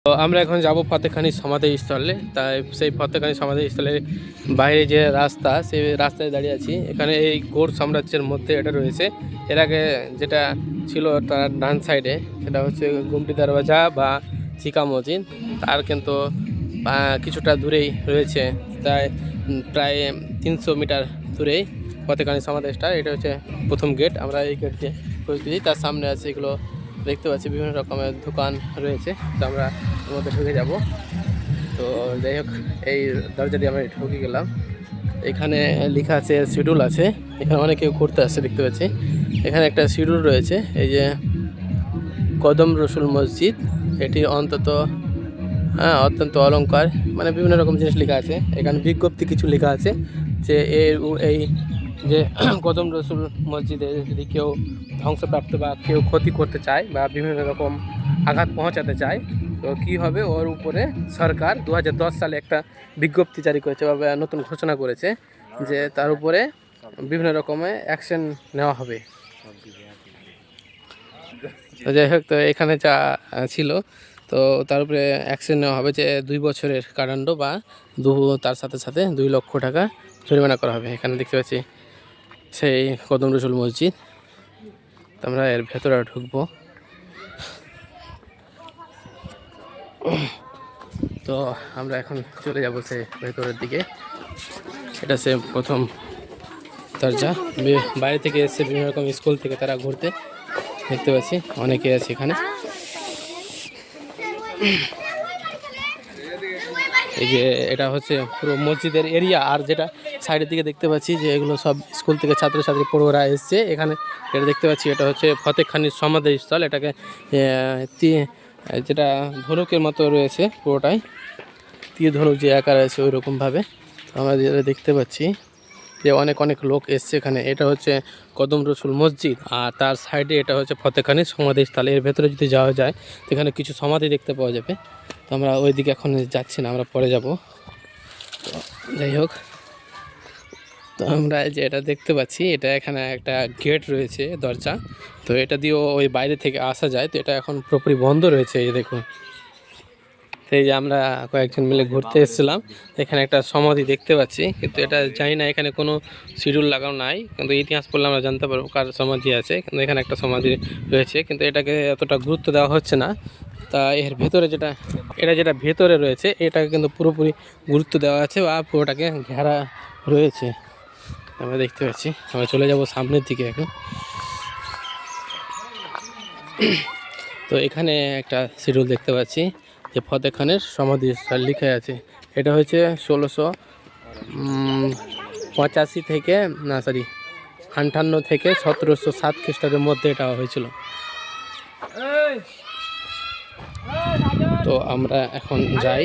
তো আমরা এখন যাব ফতেখানি সমাধিস্থলে। তাই সেই ফতেখানি সমাধিস্থলের বাইরে যে রাস্তা, সেই রাস্তায় দাঁড়িয়ে আছি। এখানে এই গৌড় সাম্রাজ্যের মধ্যে এটা রয়েছে। এর আগে যেটা ছিল তার ডান সাইডে, সেটা হচ্ছে গুমটি দরওয়াজা বা চিকা মসজিদ। তার কিন্তু কিছুটা দূরেই রয়েছে, তাই প্রায় 300 মিটার দূরেই ফতেখানি সমাধিস্থল। এটা হচ্ছে প্রথম গেট। আমরা এই গেট দিয়ে প্রবেশ করি। তার সামনে আছে এগুলো দেখতে পাচ্ছি, বিভিন্ন রকমের দোকান রয়েছে। তো আমরা এর মধ্যে ঢুকে যাব। তো যাই হোক, এই দরজা দিয়ে আমরা ঢুকে গেলাম। এখানে লেখা আছে, শিডিউল আছে। এখানে অনেকে কেউ ঘুরতে আসছে দেখতে পাচ্ছি। এখানে একটা শিডিউল রয়েছে, এই যে কদম রসুল মসজিদ। এটি অত্যন্ত অলংকার, মানে বিভিন্ন রকম জিনিস লেখা আছে। এখানে বিজ্ঞপ্তি কিছু লেখা আছে যে এই যে কদম রসুল মসজিদে যদি কেউ ধ্বংসপ্রাপ্ত বা কেউ ক্ষতি করতে চায় বা বিভিন্ন রকম আঘাত পৌঁছাতে চায়, তো কী হবে, ওর উপরে সরকার 2010 সালে একটা বিজ্ঞপ্তি জারি করেছে বা নতুন ঘোষণা করেছে যে তার উপরে বিভিন্ন রকমের অ্যাকশন নেওয়া হবে। তো যাই হোক, তো এখানে যা ছিল, তো তার উপরে অ্যাকশন নেওয়া হবে যে 2 বছরের কারাদণ্ড বা তার সাথে সাথে 2 লক্ষ টাকা জরিমানা করা হবে। এখানে দেখতে পাচ্ছি সেই কদম রসুল মসজিদ। তো আমরা এর ভেতরে ঢুকবো। তো আমরা এখন চলে যাব সে ভেতরের দিকে। এটা সে প্রথম দরজা। বাইরে থেকে এসে বিভিন্ন রকম স্কুল থেকে তারা ঘুরতে দেখতে পাচ্ছি, অনেকে আছে এখানে। এই যে এটা হচ্ছে পুরো মসজিদের এরিয়া। আর যেটা সাইডের দিকে দেখতে পাচ্ছি যে এগুলো সব স্কুল থেকে ছাত্রছাত্রী পড়ুয়ারা এসছে এখানে। এটা দেখতে পাচ্ছি, এটা হচ্ছে ফতেখানির সমাধিস্থল। এটাকে যেটা ধনুকের মতো রয়েছে, পুরোটাই তীর ধনুক যে আকার আছে ওই রকমভাবে আমরা যেটা দেখতে পাচ্ছি যে অনেক অনেক লোক এসছে এখানে। এটা হচ্ছে কদম রসুল মসজিদ, আর তার সাইডে এটা হচ্ছে ফতেখানির সমাধিস্থল। এর ভেতরে যদি যাওয়া যায় তো এখানে কিছু সমাধি দেখতে পাওয়া যাবে। তো আমরা ওই দিকে এখন যাচ্ছি না, আমরা পরে যাব। তো যাই হোক, তো আমরা যে এটা দেখতে পাচ্ছি, এটা এখানে একটা গেট রয়েছে, দরজা। তো এটা দিয়েও ওই বাইরে থেকে আসা যায়। তো এটা এখন পুরোপুরি বন্ধ রয়েছে, এই দেখুন। এই যে আমরা কয়েকজন মিলে ঘুরতে এসেছিলাম, এখানে একটা সমাধি দেখতে পাচ্ছি, কিন্তু এটা জানি না, এখানে কোনো শিডিউল লাগানো নাই, কিন্তু ইতিহাস পড়লে আমরা জানতে পারবো কার সমাধি আছে। কিন্তু এখানে একটা সমাধি রয়েছে, কিন্তু এটাকে এতটা গুরুত্ব দেওয়া হচ্ছে না। তা এর ভেতরে যেটা ভেতরে রয়েছে, এটাকে কিন্তু পুরোপুরি গুরুত্ব দেওয়া আছে বা পুরোটাকে ঘেরা রয়েছে, আমরা দেখতে পাচ্ছি। আমরা চলে যাব সামনের দিকে এখন। তো এখানে একটা শিডিউল দেখতে পাচ্ছি যে ফতেখানের সমাধিস্থল লিখে আছে। এটা হচ্ছে 1685 থেকে 58 থেকে 1707 খ্রিস্টাব্দের মধ্যে এটা হয়েছিল। তো আমরা এখন যাই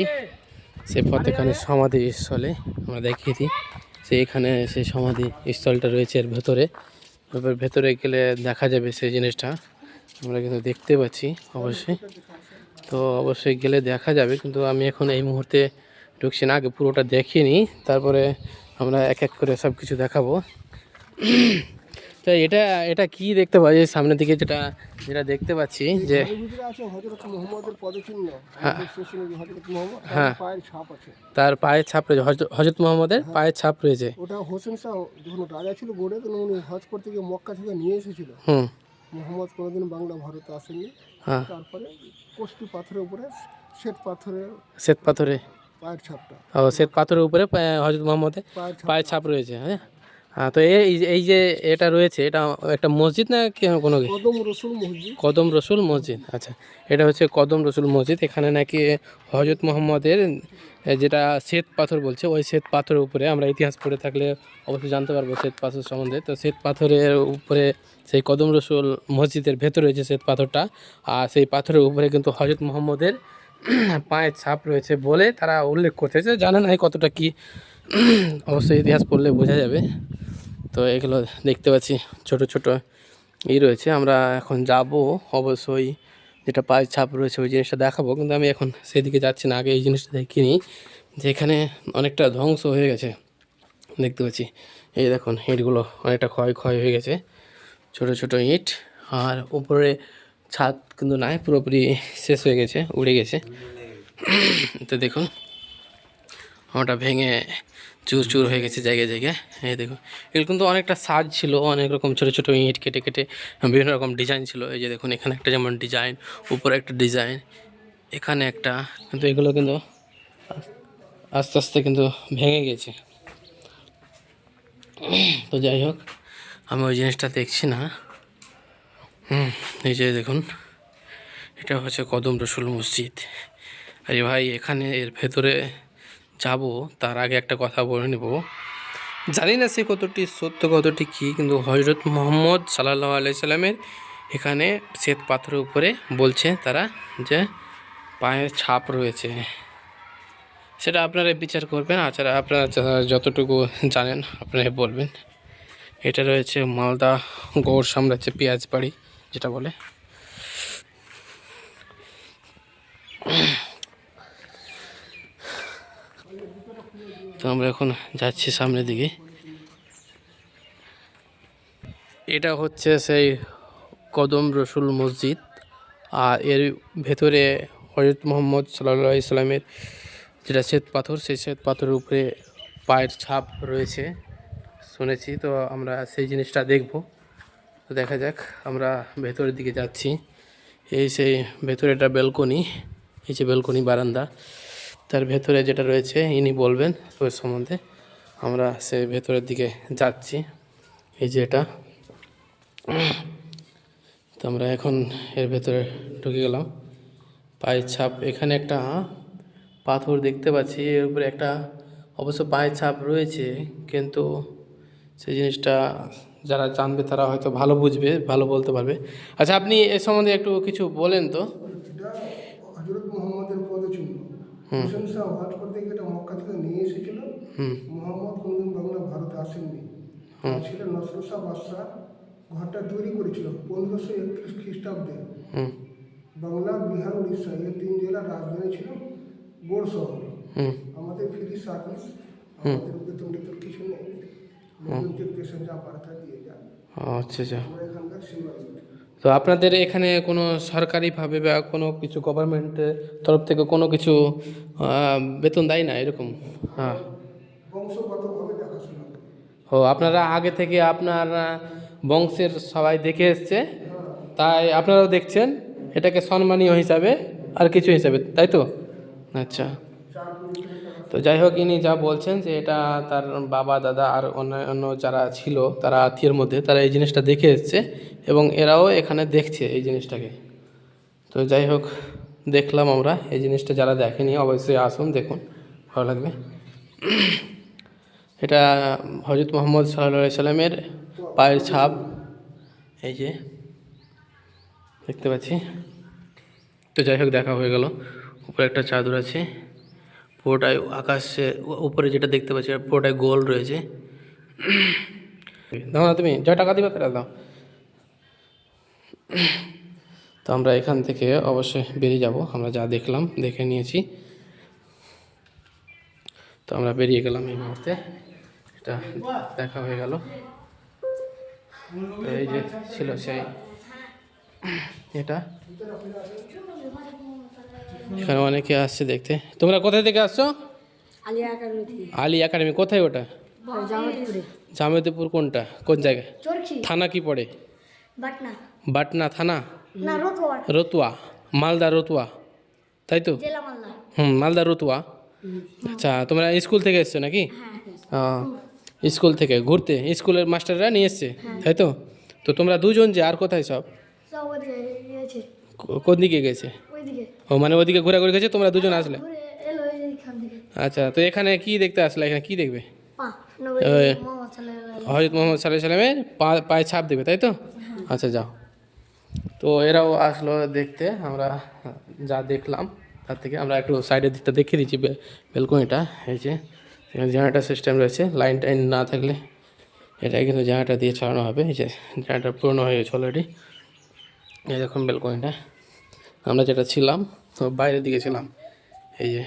সে ফতেখানের সমাধিস্থলে। আমরা দেখিয়ে দিই যে এখানে সেই সমাধি স্থলটা রয়েছে এর ভেতরে। এবার ভেতরে গেলে দেখা যাবে সেই জিনিসটা, আমরা কিন্তু দেখতে পাচ্ছি অবশ্যই। তো অবশ্যই গেলে দেখা যাবে, কিন্তু আমি এখন এই মুহূর্তে ঢুকছি না, আগে পুরোটা দেখিয়ে নিই, তারপরে আমরা এক এক করে সব কিছু দেখাবো। তো এটা এটা কি দেখতে পাচ্ছি সামনের দিকে, যেটা যেটা দেখতে পাচ্ছি যে হ্যাঁ, তার পায়ের ছাপ রয়েছে, হযরত মুহাম্মদের পায়ের ছাপ রয়েছে। ওটা হোসেন শাহ রাজা ছিল গড়ে, তো উনি হজ করতে গিয়ে মক্কা থেকে নিয়ে এসেছিল। মোহাম্মদ কোনোদিন বাংলা ভারতে আসেনি। হ্যাঁ, তারপরে কষ্টি পাথরের উপরে শ্বেত পাথরে পায়ের ছাপটা, শ্বেত পাথরের উপরে হযরত মুহাম্মদের পায়ের ছাপ রয়েছে। হ্যাঁ, হ্যাঁ। তো এই যে এটা রয়েছে, এটা একটা মসজিদ না কোনো কদম রসুল মসজিদ। আচ্ছা, এটা হচ্ছে কদম রসুল মসজিদ। এখানে নাকি হযরত মুহাম্মদের যেটা শ্বেত পাথর বলছে, ওই শ্বেত পাথরের উপরে আমরা ইতিহাস পড়ে থাকলে অবশ্যই জানতে পারবো শ্বেত পাথর সম্বন্ধে। তো শ্বেত পাথরের উপরে সেই কদম রসুল মসজিদের ভেতরে রয়েছে শ্বেত পাথরটা, আর সেই পাথরের উপরে কিন্তু হযরত মুহাম্মদের পায়ের ছাপ রয়েছে বলে তারা উল্লেখ করতেছে। জানে না কতটা কি, অবশ্যই ইতিহাস পড়লে বোঝা যাবে। তো এগুলো দেখতে পাচ্ছি ছোট ছোট রয়েছে। আমরা এখন যাব অবশ্যই, যেটা পায়ের ছাপ রয়েছে ওই জিনিসটা দেখাবো, কিন্তু আমি এখন সেদিকে যাচ্ছি না, আগে এই জিনিসটা দেখিনি যে এখানে অনেকটা ধ্বংস হয়ে গেছে দেখতে পাচ্ছি। এই দেখুন, ইটগুলো অনেকটা ক্ষয় হয়ে গেছে, ছোট ছোট ইট। আর উপরে ছাদ কিন্তু নাই, পুরোপুরি শেষ হয়ে গেছে, উড়ে গেছে। তো দেখুন ওটা ভেঙে চুর চুর হয়ে গেছে জায়গায় জায়গায়। এই দেখুন এগুলো কিন্তু অনেকটা সাজ ছিল, অনেক রকম ছোটো ছোটো ইট কেটে কেটে বিভিন্ন রকম ডিজাইন ছিল। এই যে দেখুন এখানে একটা যেমন ডিজাইন, উপরে একটা ডিজাইন, এখানে একটা, কিন্তু এগুলো কিন্তু আস্তে আস্তে কিন্তু ভেঙে গেছে। তো যাই হোক আমি ওই জিনিসটা দেখছি না। এই যে দেখুন এটা হচ্ছে কদম রসুল মসজিদ। আরে ভাই এখানে এর ভেতরে যাব তার আগে একটা কথা বলে নেব। জানি না সে কতটি সত্য কতটি কী, কিন্তু হজরত মোহাম্মদ সাল্লাল্লাহু আলাইহি সাল্লামের এখানে শ্বেত পাথরের উপরে বলছে তারা যে পায়ের ছাপ রয়েছে। সেটা আপনারা বিচার করবেন, আচ্ছা আপনারা যতটুকু জানেন আপনারা বলবেন। এটা রয়েছে মালদা গৌড় সাম্রাজ্যে পেঁয়াজ বাড়ি যেটা বলে। তো আমরা এখন যাচ্ছি সামনের দিকে। এটা হচ্ছে সেই কদম রসুল মসজিদ, আর এর ভেতরে হজরত মোহাম্মদ সাল্লাল্লাহু আলাইহি সাল্লামের যেটা শ্বেত পাথর, সেই শ্বেত পাথরের উপরে পায়ের ছাপ রয়েছে শুনেছি। তো আমরা সেই জিনিসটা দেখব। তো দেখা যাক, আমরা ভেতরের দিকে যাচ্ছি। এই সেই ভেতরে একটা ব্যালকনি, এই যে ব্যালকনি বারান্দা, তার ভেতরে যেটা রয়েছে ইনি বলবেন ওই সম্বন্ধে। আমরা সেই ভেতরের দিকে যাচ্ছি। এই যে এটা, তো আমরা এখন এর ভেতরে ঢুকে গেলাম। পায়ের ছাপ, এখানে একটা পাথর দেখতে পাচ্ছি, এর উপরে একটা অবশ্য পায়ের ছাপ রয়েছে, কিন্তু সেই জিনিসটা যারা জানবে তারা হয়তো ভালো বুঝবে, ভালো বলতে পারবে। আচ্ছা আপনি এ সম্বন্ধে একটু কিছু বলেন তো। এটা হজরত মোহাম্মদের পদচিহ্ন। হোসেন শাহ হজ করতে গিয়ে এটা মক্কা থেকে নিয়ে এসেছিল। মোহাম্মদ কোনদিন বাংলা ভারতে আসেননি। ছিলেন নসরুল শাহ বাদশাহ ঘরটা তৈরি করেছিল 1531 খ্রিস্টাব্দে। বাংলা, বিহার, উড়িষ্যা এই 3 জেলার রাজধানী ছিল বোর শহর। আমাদের ফ্রি সার্ভিস, আমাদের বেতন টেতন কিছু নেই, লোকজনকে দেশে যা পাঠাতে দিয়ে যান। আচ্ছা আচ্ছা। আমরা এখানকার সেবায়িত। তো আপনাদের এখানে কোনো সরকারিভাবে বা কোনো কিছু গভর্নমেন্টের তরফ থেকে কোনো কিছু বেতন দেয় না এরকম? হ্যাঁ। বংশগতভাবে দেখাশোনা করি। ও আপনারা আগে থেকে আপনার বংশের সবাই দেখে এসছে, তাই আপনারাও দেখছেন এটাকে সম্মানীয় হিসাবে আর কিছু হিসাবে, তাই তো? আচ্ছা। তো যাই হোক ইনি যা বলছেন যে এটা তার বাবা দাদা আর অন্যান্য যারা ছিল তারা আত্মীয়ের মধ্যে তারা এই জিনিসটা দেখে এসছে, এবং এরাও এখানে দেখছে এই জিনিসটাকে। তো যাই হোক দেখলাম আমরা এই জিনিসটা, যারা দেখেনি অবশ্যই আসুন দেখুন, ভালো লাগবে। এটা হজরত মোহাম্মদ সাল্লাল্লাহু আলাইহি সাল্লামের পায়ের ছাপ, এই যে দেখতে পাচ্ছি। তো যাই হোক দেখা হয়ে গেল। উপরে একটা চাদর আছে, পুরোটাই আকাশে উপরে যেটা দেখতে পাচ্ছি পুরোটাই গোল রয়েছে। দাও না, তুমি যা টাকা দিবে তারা দাও। তো আমরা এখান থেকে অবশ্যই বেরিয়ে যাব, আমরা যা দেখলাম দেখে নিয়েছি। তো আমরা বেরিয়ে গেলাম এই মুহূর্তে, এটা দেখা হয়ে গেল। তো এই যে ছিল সেই এটা, এখানে অনেকে আসছে দেখতে। তোমরা কোথায় থেকে আসছো? আলী একাডেমি কোথায় ওটা? জামালপুর কোনটা, কোন জায়গায়? থানা কি পড়ে? বাটনা থানা, রতুয়া, মালদা রতুয়া, তাই তো? মালদা রতুয়া। আচ্ছা তোমরা স্কুল থেকে এসছো নাকি? স্কুল থেকে ঘুরতে, স্কুলের মাস্টাররা নিয়ে এসছে, তাই তো? তো তোমরা দুজন যে, আর কোথায় সব? কোন দিকে গেছে? ও মানে ওদিকে ঘোরাঘুরি গেছে, তোমরা দুজন আসলে। আচ্ছা তো এখানে কি দেখতে আসলে, এখানে কি দেখবে? হজরত মোহাম্মদ সাল্লাল্লাহু আলাইহি সাল্লামের পায়ে ছাপ দেবে, তাই তো? আচ্ছা যাও। তো এরাও আসলো দেখতে, আমরা যা দেখলাম তার থেকে আমরা একটু সাইডের দিকটা দেখিয়ে দিচ্ছি বেলকনিটা। এই যে এখানে জেনারেটার সিস্টেম রয়েছে, লাইন টাইন না থাকলে এটাই কিন্তু জেনারেটার দিয়ে চালানো হবে। এই যে জেনারেটার পুরনো হয়ে গেছে অলরেডি। এই দেখুন বেলকনিটা, আমরা যেটা ছিলাম তো বাইরের দিকে ছিলাম। এই যে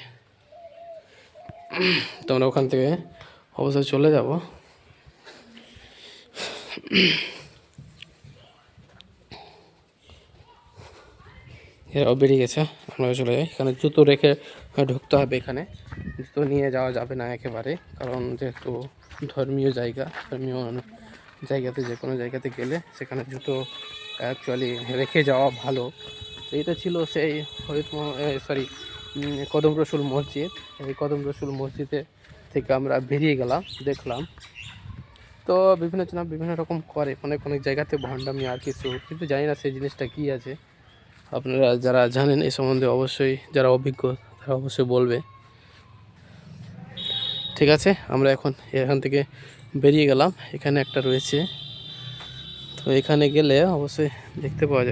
তোমরা ওখান থেকে অবশ্যই চলে যাব। এরাও বেরিয়ে গেছে। আপনারা চলে যায়। এখানে জুতো রেখে ঢুকতে হবে, এখানে জুতো নিয়ে যাওয়া যাবে না একেবারে, কারণ যেহেতু ধর্মীয় জায়গা, ধর্মীয় জায়গাতে যে কোনো জায়গাতে গেলে সেখানে জুতো অ্যাকচুয়ালি রেখে যাওয়া ভালো। তো এটা ছিল সেই কদম রসুল মসজিদ। এই কদম রসুল মসজিদে থেকে আমরা বেরিয়ে গেলাম, দেখলাম তো বিভিন্ন জন বিভিন্ন রকম করে, অনেক অনেক জায়গাতে ভণ্ডামি আর কিছু, কিন্তু জানি না সেই জিনিসটা কী আছে। আপনারা যারা জানেন এই সম্বন্ধে অবশ্যই, যারা অভিজ্ঞ তারা অবশ্যই বলবে। ঠিক আছে, আমরা এখন এখান থেকে বেরিয়ে গেলাম। এখানে একটা রয়েছে, তো এখানে গেলে অবশ্যই দেখতে পাওয়া যাবে।